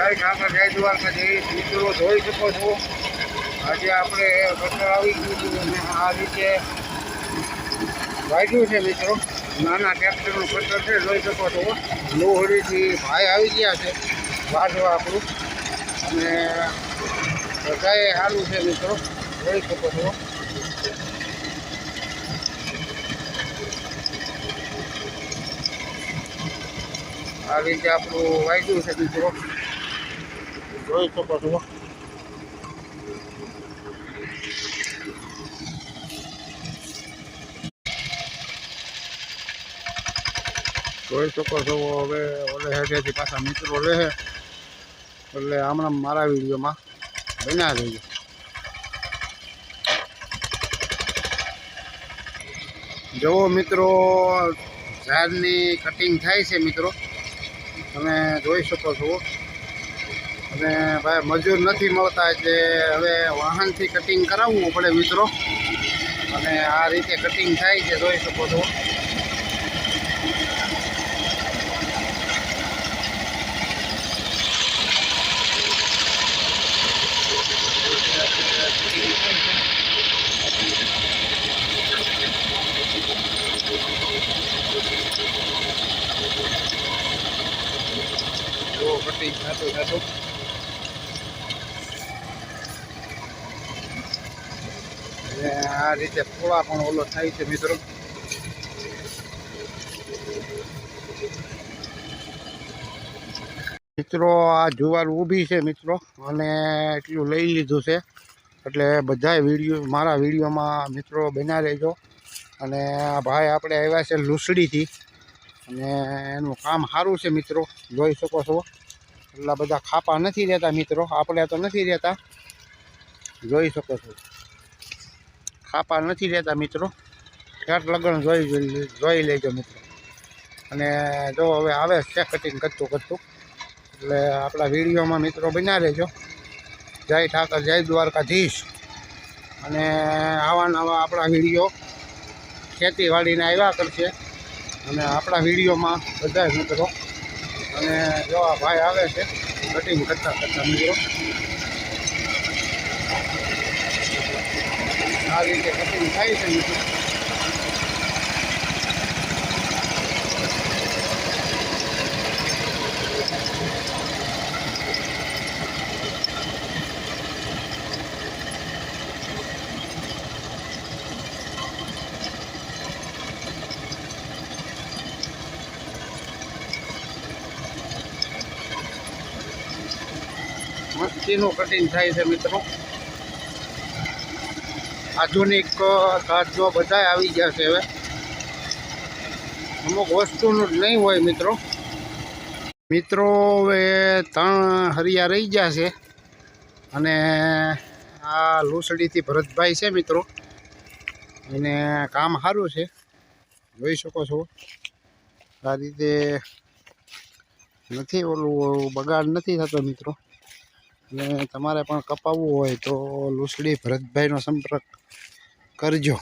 જય ઠાકર જય દ્વારકાધીશ મિત્રો જોઈ શકો છો આજે આપણે કટર આવી ગયું હતું અને આ રીતે વાગ્યું છે મિત્રો નાના ટ્રેક્ટરનું કટર છે જોઈ શકો છો લોહડીથી ભાઈ આવી ગયા છે વાઢવા આપણું અને બધાએ સારું છે મિત્રો જોઈ શકો છો આ રીતે આપણું વાગ્યું છે મિત્રો જોઈ શકો છો જોઈ શકો છો હવે ઓલે હેઠેથી પાછા મિત્રો લે એટલે હમણાં મારા વિડીયોમાં બન્યા થઈ ગયો જુઓ મિત્રો ઝાડની કટિંગ થાય છે મિત્રો તમે જોઈ શકો છો અને ભાઈ મજૂર નથી મળતા એટલે હવે વાહનથી કટિંગ કરાવવું પડે મિત્રો અને આ રીતે કટિંગ થાય છે જોઈ શકો છો કટિંગ થતું આ રીતે થોડા પણ ઓલો થાય છે મિત્રો આ જુવાર ઊભી છે મિત્રો અને એટલું લઈ લીધું છે એટલે બધા વિડીયો મારા વિડીયોમાં મિત્રો બન્યા રહેજો અને આ ભાઈ આપણે આવ્યા છે લૂસડીથી અને એનું કામ સારું છે મિત્રો જોઈ શકો છો એટલા બધા ખાપા નથી રહેતા મિત્રો આપણે તો નથી રહેતા જોઈ શકો છો ખાપા નથી રહેતા મિત્રો ઠેઠ લગન જોઈ લેજો મિત્રો અને જો હવે આવે છે કટિંગ કરતું એટલે આપણા વિડીયોમાં મિત્રો બન્યા રહેજો જય ઠાકર જય દ્વારકાધીશ અને આવા નવા આપણા વિડીયો ખેતીવાડીને આવ્યા કરશે અને આપણા વિડીયોમાં બધા મિત્રો અને જો આ ભાઈ આવે છે કટિંગ કરતા મિત્રો આ રીતે કટિંગ થાય છે મિત્રો મસ્તીનું કટિંગ થાય છે મિત્રો આધુનિક સાધનો બધા આવી ગયા છે હવે અમુક વસ્તુનું જ નહીં હોય મિત્રો હવે 3 હરિયા રહી ગયા છે અને આ લૂસડીથી ભરતભાઈ છે મિત્રો એને કામ સારું છે જોઈ શકો છો આ રીતે નથી ઓલું બગાડ નથી થતો મિત્રો અને તમારે પણ કપાવવું હોય તો લૂસડી ભરતભાઈનો સંપર્ક કરજો।